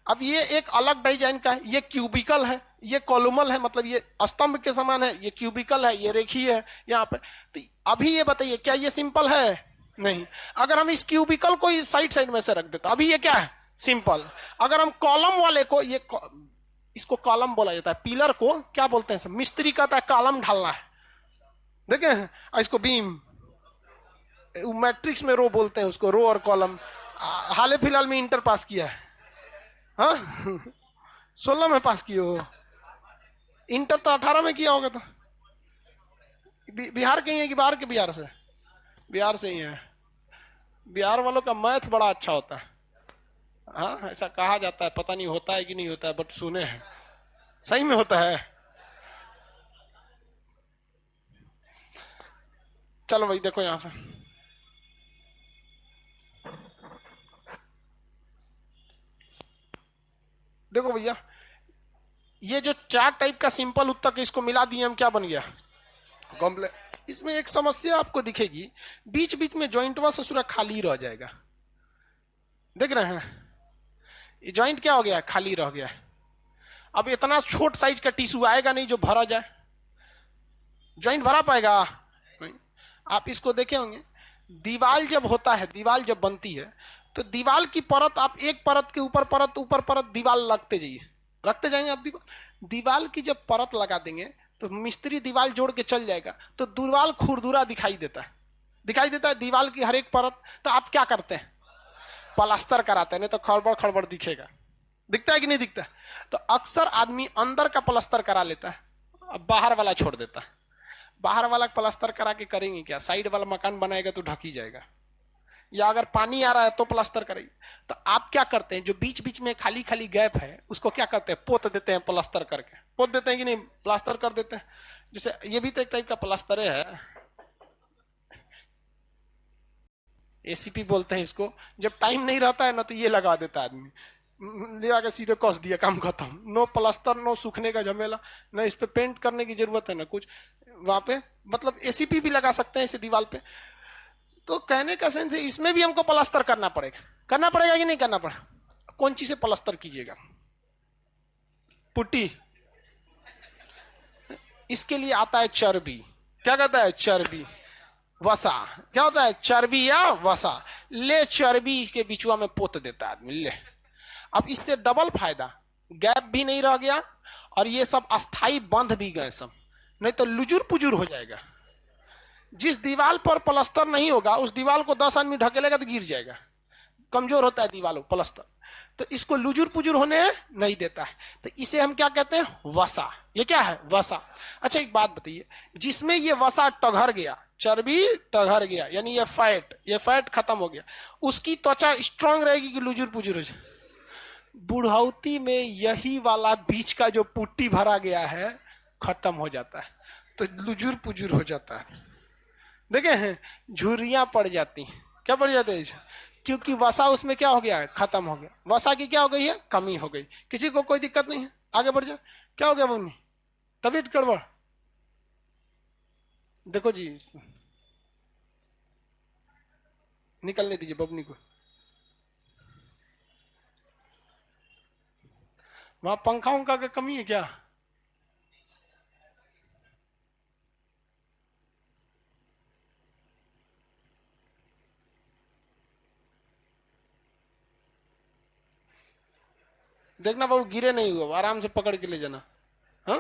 अब ये एक अलग डिजाइन का है, ये क्यूबिकल है, ये कॉलुमल है, मतलब ये स्तंभ के समान है, ये क्यूबिकल है, ये रेखीय है यहाँ पे। तो अभी ये बताइए क्या ये सिंपल है? नहीं। अगर हम इस क्यूबिकल को इस साइड साइड में से रख देते, अभी ये क्या है? सिंपल। अगर हम कॉलम वाले को, इसको कॉलम बोला जाता है, पिलर को क्या बोलते हैं? मिस्त्री कहता है कॉलम ढालना है, देखे इसको बीम, मैट्रिक्स में रो बोलते हैं उसको, रो और कॉलम। हाल फिलहाल में इंटर पास किया है, हाँ 16 में पास किए हो, इंटर तो 18 में किया होगा। तो बिहार के ही है कि बाहर के? बिहार से, बिहार से ही है। बिहार वालों का मैथ बड़ा अच्छा होता है, हाँ ऐसा कहा जाता है, पता नहीं होता है कि नहीं होता है, बट सुने हैं सही में होता है। चलो भाई देखो यहाँ पे, देखो भैया ये जो चार टाइप का सिंपल उत्तक, इसको मिला दिए हम, क्या बन गया? कॉम्प्लेक्स। इसमें एक समस्या आपको दिखेगी, बीच बीच में जॉइंटवा ससुरा खाली रह जाएगा, देख रहे हैं? ये जॉइंट क्या हो गया? खाली रह गया। अब इतना छोट साइज का टिश्यू आएगा नहीं जो भरा जाए, जॉइंट भरा पाएगा नहीं। आप इसको देखे होंगे, दीवार जब होता है, दीवार जब बनती है तो दीवार की परत, आप एक परत के ऊपर परत ऊपर परत दीवार लगते जाइए, रखते जाएंगे आप दीवार। दीवार की जब परत लगा देंगे तो मिस्त्री दीवार जोड़ के चल जाएगा, तो दीवार खुरदुरा दिखाई देता है, दिखाई देता है दीवार की हर एक परत। तो आप क्या करते हैं? प्लास्टर कराते हैं, नहीं तो खड़बड़ खड़बड़ दिखेगा, दिखता है कि नहीं दिखता? तो अक्सर आदमी अंदर का प्लास्टर करा लेता है, अब बाहर वाला छोड़ देता है। बाहर वाला प्लास्टर करा के करेंगे क्या? साइड वाला मकान बनाएगा तो ढक ही जाएगा, या अगर पानी आ रहा है तो प्लास्टर करेंगे। तो आप क्या करते हैं, जो बीच बीच में खाली खाली गैप है उसको क्या करते हैं? पोत देते हैं, प्लास्टर करके पोत देते हैं कि नहीं? प्लास्टर कर देते हैं। जैसे ये भी तो एक टाइप का प्लास्टर है, एसीपी बोलते हैं इसको। जब टाइम नहीं रहता है ना तो ये लगा देता है आदमी, ले आके सीधे कस दिया, काम खत्म। नो प्लास्टर, नो सूखने का झमेला, ना इस पे पेंट करने की जरूरत है ना कुछ वहां पे, मतलब एसीपी भी लगा सकते हैं इसे दीवार पे। तो कहने का सेंस है इसमें भी हमको प्लास्टर करना पड़ेगा, करना पड़ेगा कि नहीं करना पड़ेगा? कौन चीज से प्लास्टर कीजिएगा? पुट्टी। इसके लिए आता है चर्बी, क्या कहता है? चर्बी, वसा। क्या होता है? चर्बी या वसा। ले चर्बी के बिचुआ में पोत देता है आदमी, ले। अब इससे डबल फायदा, गैप भी नहीं रह गया और ये सब अस्थाई बंध भी गए सब, नहीं तो लुजुर पुजुर हो जाएगा। जिस दीवार पर प्लास्टर नहीं होगा उस दीवार को 10 आदमी ढकेलेगा तो गिर जाएगा, कमजोर होता है दीवार प्लास्टर, तो इसको लुजुर पुजुर होने नहीं देता है। तो इसे हम क्या कहते हैं? वसा। ये क्या है? वसा। अच्छा एक बात बताइए, जिसमें ये वसा टघर गया, चर्बी टघर गया, यानी ये फैट खत्म हो गया, उसकी त्वचा स्ट्रांग रहेगी कि लुजुर पुजुर हो जाए? बुढ़ौती में यही वाला बीच का जो पुट्टी भरा गया है खत्म हो जाता है, तो लुजुर पुजुर हो जाता है, देखे हैं? झुर्रियां पड़ जाती, क्या पड़ जाते हैं? क्योंकि वसा उसमें क्या हो गया है? खत्म हो गया। वसा की क्या हो गई है? कमी हो गई। किसी को कोई दिक्कत नहीं है, आगे बढ़ जाओ। क्या हो गया मम्मी? तबीयत गड़बड़? देखो जी, निकलने दीजिए बबनी को। वहां पंखा उंखा का कमी है क्या? देखना बाबू गिरे नहीं हुआ, आराम से पकड़ के ले जाना। हाँ,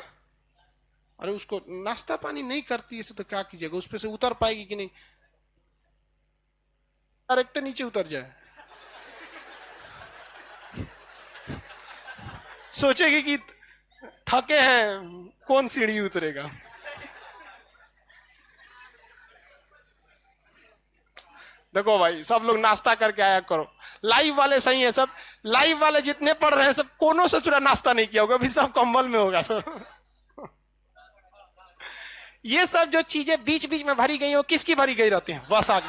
अरे उसको नाश्ता पानी नहीं करती इसे तो क्या कीजिएगा, उस पे से उतर पाएगी कि नहीं? डायरेक्ट नीचे उतर जाए। सोचेगी कि थके हैं, कौन सीढ़ी उतरेगा। देखो भाई, सब लोग नाश्ता करके आया करो। लाइव वाले सही है सब, लाइव वाले जितने पढ़ रहे हैं सब कोनों से चुरा नाश्ता नहीं किया होगा, अभी सब कंबल में होगा सब। ये सब जो चीजें बीच बीच में भरी गई हो, किसकी भरी गई रहती है? वसा।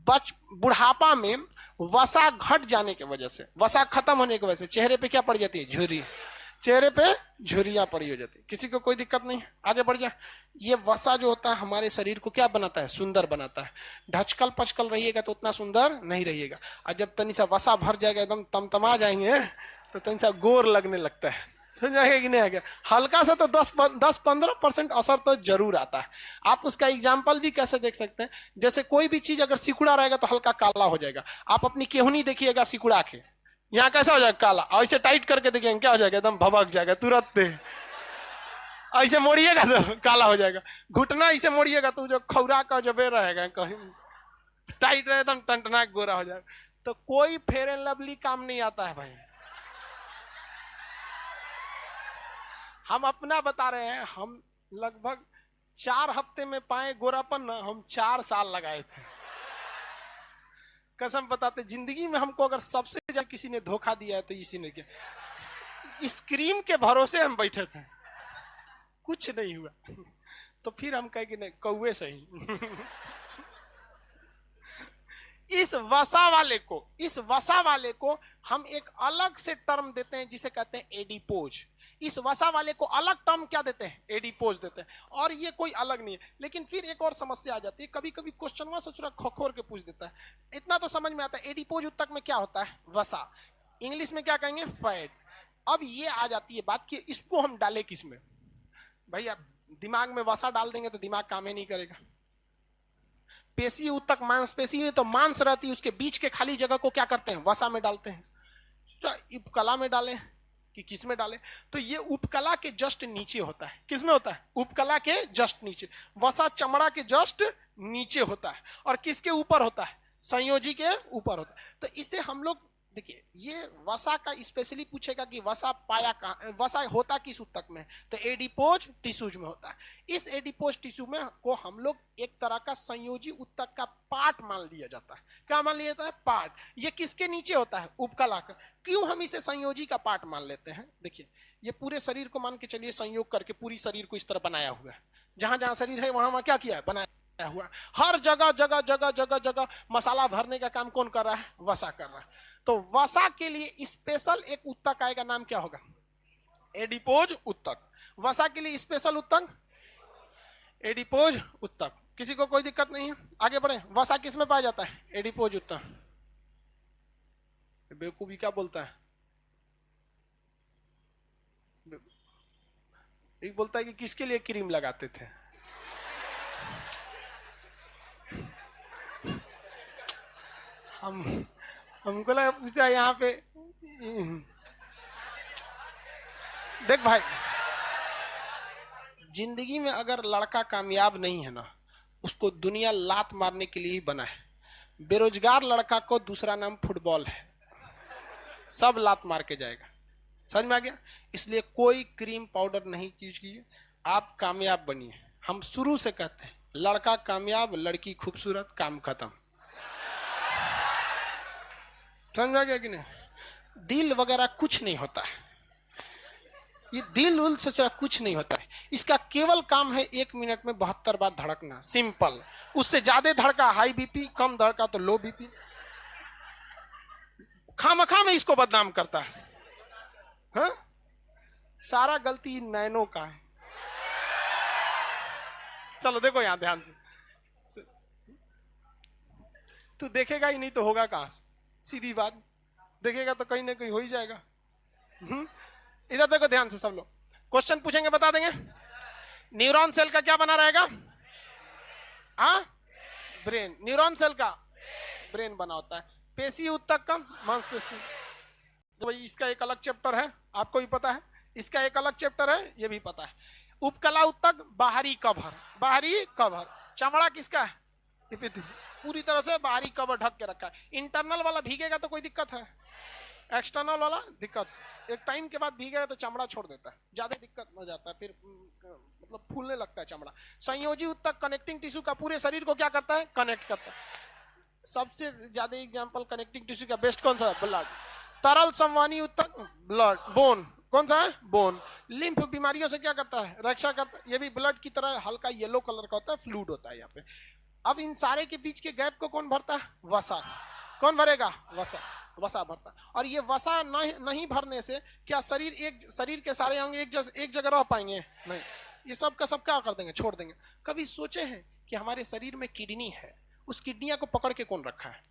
बुढ़ापा में वसा घट जाने की वजह से, वसा खत्म होने की वजह से चेहरे पे क्या पड़ जाती है? झुर्री। चेहरे पे झुर्रियां पड़ी हो जाती है। किसी को कोई दिक्कत नहीं, आगे बढ़ जा। ये वसा जो होता है हमारे शरीर को क्या बनाता है? सुंदर बनाता है। ढचकल पचकल रहिएगा तो उतना सुंदर नहीं रहिएगा, और जब तनी सा वसा भर जाएगा, एकदम तमतमा जाएंगे, तो तनी सा गोर लगने लगता है। समझ आएगा कि नहीं आएगा? हल्का सा तो 10-15% असर तो जरूर आता है। आप उसका एग्जाम्पल भी कैसे देख सकते हैं? जैसे कोई भी चीज अगर सिकुड़ा रहेगा तो हल्का काला हो जाएगा। आप अपनी केहूनी देखिएगा सिकुड़ा के, यहाँ कैसा हो जाएगा? काला। और ऐसे टाइट करके देखिएगा क्या हो जाएगा? एकदम भभक जाएगा तुरंत। ऐसे मोड़िएगा तो काला हो जाएगा। घुटना ऐसे मोड़िएगा तो जो खौरा का जबे रहेगा, कहीं टाइट रहे एकदम टनटना गोरा हो जाएगा। तो कोई फेयर एंड लवली काम नहीं आता है भाई। हम अपना बता रहे हैं, हम लगभग 4 हफ्ते में पाए गोरापन ना, हम 4 साल लगाए थे। कसम बताते, जिंदगी में हमको अगर सबसे ज्यादा किसी ने धोखा दिया है तो इसी ने किया। इस क्रीम के भरोसे हम बैठे थे, कुछ नहीं हुआ। तो फिर हम कहे कि नहीं, कौवे सही। इस वसा वाले को हम एक अलग से टर्म देते हैं जिसे कहते हैं एडिपोज। इस वसा वाले को अलग टर्म क्या देते हैं? एडिपोज देते हैं। और ये कोई अलग नहीं है। लेकिन फिर एक और समस्या आ जाती है, कभी कभी क्वेश्चन से थोड़ा खखोर के पूछ देता है। इतना तो समझ में आता है, एडिपोज उत्तक में क्या होता है? वसा। इंग्लिश में क्या कहेंगे? फैट। अब ये आ जाती है बात कि इसको हम डालें किस में? भैया दिमाग में वसा डाल देंगे तो दिमाग काम ही नहीं करेगा। पेशी उत्तक मांसपेशी है, तो मांस रहती है, उसके बीच के खाली जगह को क्या करते हैं? वसा में डालते हैं। तो उपकला में डालें कि किस में डालें? तो ये उपकला के जस्ट नीचे होता है। किस में होता है? उपकला के जस्ट नीचे। वसा चमड़ा के जस्ट नीचे होता है। और किसके ऊपर होता है? संयोजी के ऊपर होता है। तो इसे हम लोग देखिए, ये वसा का स्पेशली पूछेगा कि वसा पाया कहां, वसा होता किस उत्तक में? तो एडिपोज टिश्यूज में होता है। इस एडिपोज टिश्यू में को हम लोग एक तरह का संयोजी उत्तक का पार्ट मान लिया जाता है। क्या मान लिया जाता है? पार्ट। ये किसके नीचे होता है? उपकला का। क्यों हम इसे संयोजी का पार्ट मान लेते हैं? देखिए, ये पूरे शरीर को मान के चलिए संयोग करके पूरी शरीर को इस तरह बनाया हुआ है। जहां जहां शरीर है वहां वहां क्या किया है? बनाया हुआ। हर जगह जगह जगह जगह जगह मसाला भरने का काम कौन कर रहा है? वसा कर रहा है। तो वसा के लिए स्पेशल एक उत्तक आएगा, नाम क्या होगा? एडिपोज उत्तक। वसा के लिए स्पेशल उत्तक एडिपोज उत्तक। किसी को कोई दिक्कत नहीं है? आगे बढ़े। वसा किस में पाया जाता है? एडिपोज उत्तक। बेवकूफी क्या बोलता है? एक बोलता है कि किसके लिए क्रीम लगाते थे? हमको लगा पूछा यहाँ पे। देख भाई, जिंदगी में अगर लड़का कामयाब नहीं है ना, उसको दुनिया लात मारने के लिए ही बना है। बेरोजगार लड़का को दूसरा नाम फुटबॉल है, सब लात मार के जाएगा। समझ में आ गया? इसलिए कोई क्रीम पाउडर नहीं कीजिए, आप कामयाब बनिए। हम शुरू से कहते हैं, लड़का कामयाब, लड़की खूबसूरत, काम खत्म। समझ में आ गया कि नहीं? दिल वगैरह कुछ नहीं होता है, ये दिल उल से कुछ नहीं होता है। इसका केवल काम है 1 मिनट में 72 बार धड़कना, सिंपल। उससे ज्यादा धड़का हाई बीपी, कम धड़का तो लो बीपी। खामखा में इसको बदनाम करता है। हाँ? सारा गलती नैनो का है। चलो देखो यहां ध्यान से, तू देखेगा ही नहीं तो होगा कहां से? सीधी बात, देखेगा तो कहीं ना कहीं हो ही जाएगा। इधर देखो ध्यान से सब लोग, क्वेश्चन पूछेंगे बता देंगे। न्यूरॉन सेल का क्या बना रहेगा? हाँ, ब्रेन। न्यूरॉन सेल का ब्रेन बना होता है। पेशी उत्तक का मांसपेशी। तो भाई इसका एक अलग चैप्टर है, आपको भी पता है। इसका एक अलग चैप्टर है, ये भी पता है। उपकला उत्तक बाहरी कवर, बाहरी कवर। चमड़ा किसका है? पूरी तरह से बाहरी कवर ढक के रखा है। इंटरनल वाला भीगेगा तो कोई दिक्कत है? एक्सटर्नल वाला दिक्कत, एक टाइम के बाद भीगेगा तो चमड़ा छोड़ देता है, ज्यादा दिक्कत हो जाता है, फिर मतलब फूलने लगता है चमड़ा। संयोजी ऊतक कनेक्टिंग टिश्यू का पूरे शरीर को क्या करता है, कनेक्ट करता है। सबसे ज्यादा एग्जांपल कनेक्टिंग टिश्यू का बेस्ट कौन सा है, ब्लड। तरल संवहनी ऊतक ब्लड, बोन कौन सा है, बोन। लिम्फ बीमारियों से क्या करता है, रक्षा करता है, ये भी ब्लड की तरह हल्का येलो कलर का होता है, फ्लूइड होता है यहाँ पे। अब इन सारे के बीच के गैप को कौन भरता है, वसा। कौन भरेगा, वसा, वसा भरता। और ये वसा नहीं भरने से क्या शरीर के सारे अंग एक जगह रह पाएंगे, नहीं, ये सब का सब क्या कर देंगे, छोड़ देंगे। कभी सोचे हैं कि हमारे शरीर में किडनी है, उस किडनिया को पकड़ के कौन रखा है,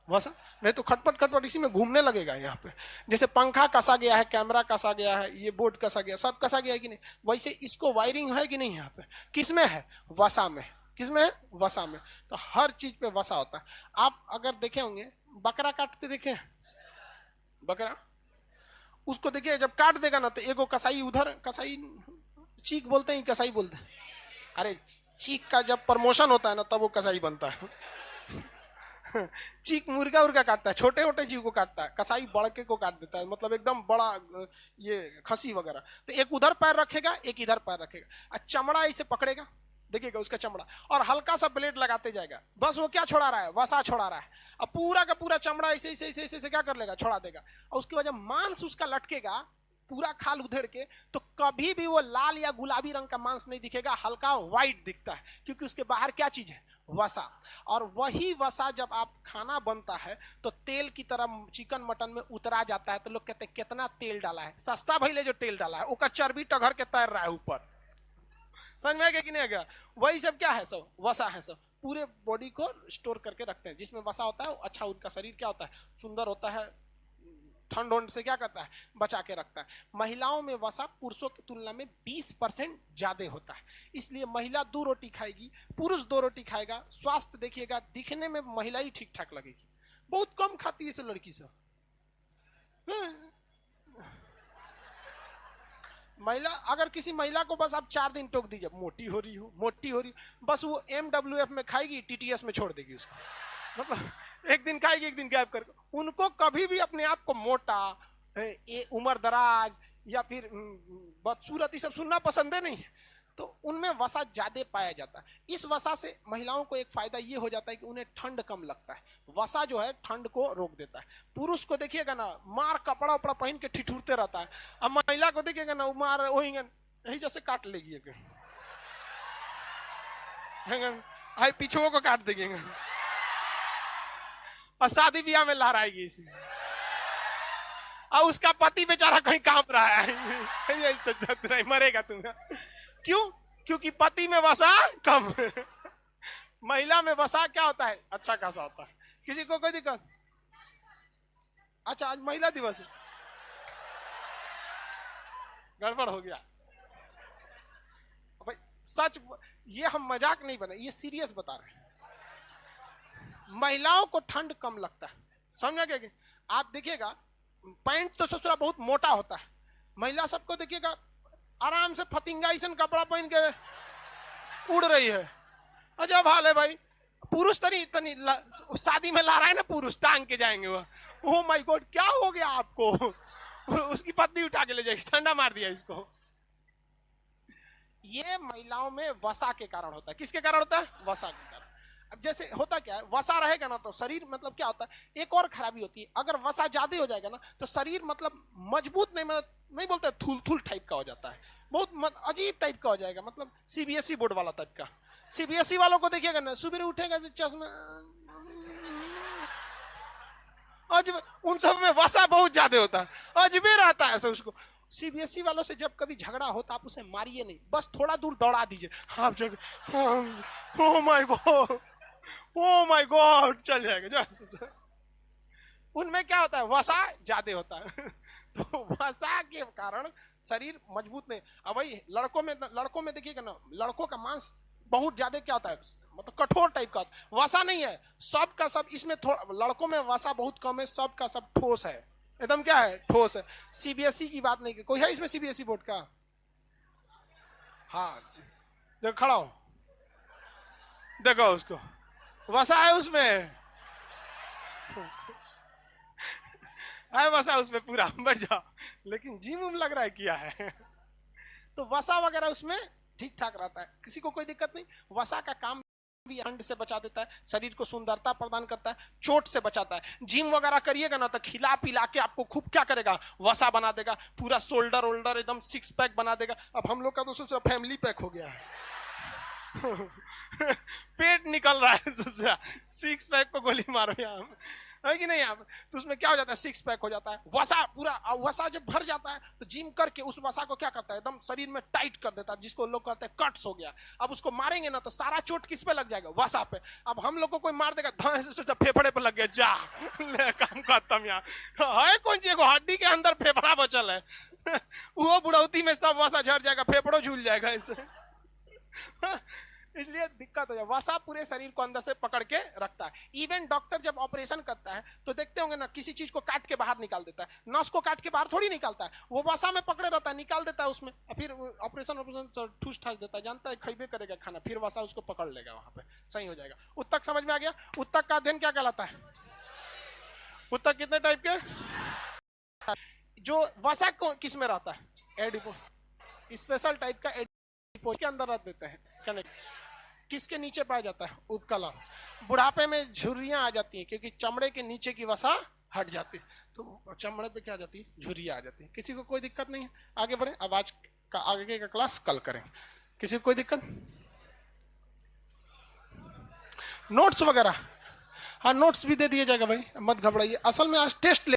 वसा। नहीं तो खटपट खटपट इसी में घूमने लगेगा यहाँ पे। जैसे पंखा कसा गया है, कैमरा कसा गया है, ये बोर्ड कसा गया, सब कसा गया है कि नहीं, वैसे इसको वायरिंग है कि नहीं यहाँ पे, किसमें है, वसा में। किसमें है, वसा में। तो हर चीज पे वसा होता है। आप अगर देखे होंगे, बकरा काटते देखे, बकरा, उसको देखिए जब काट देगा ना तो एगो कसाई उधर, कसाई चीक बोलते हैं, कसाई बोलते हैं, अरे चीक का जब प्रमोशन होता है ना तब वो कसाई बनता है। चीक मुर्गा उर्गा काटता है, छोटे छोटे जीव को काटता है, कसाई बड़के को काट देता है, मतलब एकदम बड़ा ये खसी वगैरह। तो एक उधर पैर रखेगा, एक इधर पैर रखेगा, चमड़ा इसे पकड़ेगा, देखिएगा उसका चमड़ा, और हल्का सा ब्लेड लगाते जाएगा, बस वो क्या छोड़ा रहा है, वसा छोड़ा रहा है। अब पूरा का पूरा चमड़ा ऐसे ऐसे ऐसे ऐसे क्या कर लेगा, छोड़ा देगा। और उसके बाद जब मांस उसका लटकेगा पूरा खाल उधेड़ के, तो कभी भी वो लाल या गुलाबी रंग का मांस नहीं दिखेगा, हल्का व्हाइट दिखता है, क्योंकि उसके बाहर क्या चीज है, वसा। और वही वसा जब आप खाना बनता है तो तेल की तरह चिकन मटन में उतरा जाता है, तो लोग कहते हैं कितना तेल डाला है, सस्ता भइले जो तेल डाला है, उसका चर्बी टघर के तैर रहा है ऊपर। समझ में आ गया कि नहीं आ गया, वही सब क्या है, सब वसा है, सब पूरे बॉडी को स्टोर करके रखते हैं। जिसमें वसा होता है अच्छा, उनका शरीर क्या होता है, सुंदर होता है, ठंड होने से क्या करता है, बचा के रखता है। महिलाओं में वसा पुरुषों की तुलना में 20% ज्यादा होता है, इसलिए महिला 2 रोटी खाएगी, पुरुष 2 रोटी खाएगा। स्वास्थ्य देखिएगा, दिखने में महिला ही ठीक ठाक लगेगी, बहुत कम खाती है इसे लड़की से। महिला, अगर किसी महिला को बस आप 4 दिन टोक दीजिए, मोटी हो रही हो, मोटी हो रही हो, बस वो MWF में खाएगी, TTS में छोड़ देगी उसको, मतलब एक दिन खाएगी एक दिन गैप करके। उनको कभी भी अपने आप को मोटा, उम्र दराज या फिर बदसूरत, ये सब सुनना पसंद है नहीं, तो उनमें वसा ज्यादा पाया जाता है। इस वसा से महिलाओं को एक फायदा ये हो जाता है कि उन्हें ठंड कम लगता है, वसा जो है ठंड को रोक देता है। पुरुष को देखिएगा ना, मार कपड़ा उपड़ा पहन के ठिठुरते रहता है, अब महिला को देखिएगा ना, मार वही यही जैसे काट लेगी, हाय पीछुओं को काट देंगे, और शादी ब्याह में लहराएगी इसी, और उसका पति बेचारा कहीं कांप रहा है, मरेगा तुम। क्यों, क्योंकि पति में वसा कम, महिला में वसा क्या होता है, अच्छा खासा होता है। किसी को कोई दिक्कत, अच्छा आज महिला दिवस है, गड़बड़ हो गया भाई, सच, ये हम मजाक नहीं बना, ये सीरियस बता रहे हैं। महिलाओं को ठंड कम लगता है, समझा क्या, आप देखिएगा पैंट तो ससुरा बहुत मोटा होता है, महिला सबको देखिएगा आराम से फतिंगा ऐसा कपड़ा पहन के उड़ रही है, अजब हाल है भाई। पुरुष तनी तनी शादी में ला रहा है ना, पुरुष टांग के जाएंगे वो, ओह माय गॉड क्या हो गया आपको, उसकी पत्नी उठा के ले जाएगी, ठंडा मार दिया इसको। ये महिलाओं में वसा के कारण होता है, किसके कारण होता है, वसा के कारण। अब जैसे होता क्या है, वसा रहेगा ना तो शरीर मतलब क्या होता है, एक और खराबी होती है, अगर वसा ज्यादा हो जाएगा ना तो शरीर मतलब मजबूत नहीं, मतलब नहीं बोलते, थूल थूल टाइप का हो जाता है, बहुत अजीब टाइप का हो जाएगा, मतलब CBSE बोर्ड वाला टाइप का। CBSE वालों को देखिएगा ना, सुबह उठेगा चश्मा, अजब, उन सब में वसा बहुत ज्यादा होता है, अजबे रहता है उसको। CBSE वालों से जब कभी झगड़ा होता आप उसे मारिए नहीं, बस थोड़ा दूर दौड़ा दीजिए, आप जगह oh my God, oh my God चल जाएगा। उनमें क्या होता है, वसा ज्यादा होता है, तो वसा के कारण शरीर मजबूत नहीं। अब भाई लड़कों में देखिएगा ना, लड़कों का मांस बहुत ज्यादा क्या होता है, मतलब कठोर टाइप का, वसा नहीं है, सब का सब इसमें थोड़ा, लड़कों में वसा बहुत कम है, सब का सब ठोस है, एकदम क्या है, ठोस है। CBSE की बात नहीं की, कोई है इसमें CBSE बोर्ड का, हाँ देखो खड़ा हो, देखो उसको वसा है उसमें, है वसा उसमें पूरा बढ़ जाओ, लेकिन जिम उम लग रहा है किया है तो वसा वगैरह उसमें ठीक ठाक रहता है, किसी को कोई दिक्कत नहीं। वसा का काम भी ठंड से बचा देता है, शरीर को सुंदरता प्रदान करता है, चोट से बचाता है। जिम वगैरह करिएगा ना तो खिला पिला के आपको खूब क्या करेगा, वसा बना देगा, पूरा शोल्डर वोल्डर एकदम सिक्स पैक बना देगा। अब हम लोग का तो सोच फैमिली पैक हो गया है पेट निकल रहा है, सोचा सिक्स पैक को गोली मारो यहाँ, है कि नहीं आप? तो उसमें क्या हो जाता है, सिक्स पैक हो जाता है, वसा पूरा। वसा जब भर जाता है तो जिम करके उस वसा को क्या करता है, एकदम शरीर में टाइट कर देता है, जिसको लोग कहते हैं कट्स हो गया। अब उसको मारेंगे ना तो सारा चोट किस पे लग जाएगा, वसा पे। अब हम लोग को कोई मार देगा, सोचा फेफड़े पे लग गया, जा ले काम खत्म। यहाँ है कौन चीज को हड्डी के अंदर फेफड़ा बचल है वो बुढ़ौती में सब वसा झड़ जाएगा, फेफड़ो झूल जाएगा इनसे इसलिए दिक्कत हो जाए। वसा पूरे शरीर को अंदर से पकड़ के रखता है। इवन डॉक्टर जब ऑपरेशन करता है तो देखते होंगे ना, किसी चीज को काट के बाहर निकाल देता है, नस को काट के बाहर थोड़ी निकालता है, वो वसा में पकड़े रहता है, निकाल देता है उसमें, फिर ऑपरेशन ठूस ठास देता है, जानता है खइबे करेगा खाना, फिर वसा उसको पकड़ लेगा, वहां पे सही हो जाएगा। उत्तक समझ में आ गया? उत्तक का अध्ययन क्या कहलाता है? उत्तक कितने टाइप के? जो वसा किस में रहता है, एडिपो, स्पेशल टाइप का एडिपो के अंदर रख देते हैं। कनेक्ट किसके नीचे पाया जाता है, उपकला। बुढ़ापे में झुर्रियां आ जाती हैं क्योंकि चमड़े के नीचे की वसा हट जाती है, तो चमड़े पे क्या आ जाती है, झुर्रियां आ जाती है। किसी को कोई दिक्कत नहीं है? आगे बढ़े, अब आज का आगे का क्लास कल करें। किसी को कोई दिक्कत? नोट्स वगैरह, हाँ नोट्स भी दे दिया जाएगा भाई, मत घबराइए। असल में आज टेस्ट